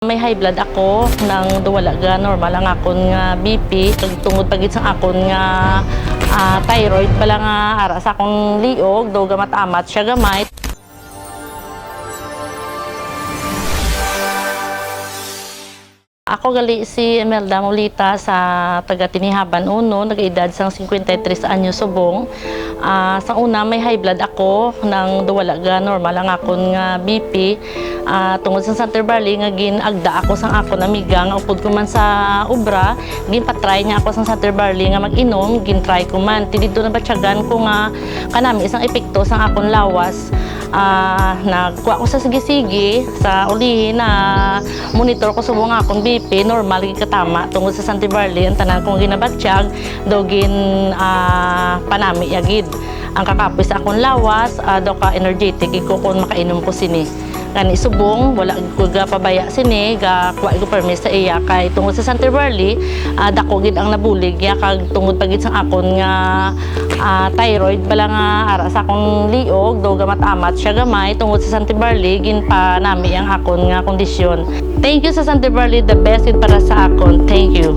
May high blood ako nang wala ga normal ang akon nga BP tungod pagit sa akon nga thyroid pala nga ara sa akong liog do gamat amat siya gamay. Ako gali si Imelda Molita sa taga Tinihaban Uno, nag-edad sang 53 anyo subong. Sa una may high blood ako nang wala ga normal ang akon nga BP. Tungod sa Santa Barley nga ginagda ako sang akon amiga nga upod ko man sa ubra, ginpatry niya ako sang Santa Barley nga mag-inom, gintry ko man. Tidito na batyagan ko nga kanami isang epekto sang akon lawas. Nagkuha ko sa sige-sige sa ulihin na monitor ko subong akong BP normal katama tungod sa Santa Barley ang tanan kong ginabatsyag dogin panami yagid ang kakapoy sa akong lawas daw ka energetic iko kung makainom ko sini kani subong wala ko ga pabaya sini ga kuha ko permis sa iya kay tungod sa Santa Barley dako gid ang nabulig ya kag tungod pagit sa akon nga thyroid pala nga ara sa akong liog do gamat amat siya gamay tungod sa Santa Barley ginpanami ang akon nga kondisyon. Thank you sa Santa Barley, the best yun para sa akon. Thank you.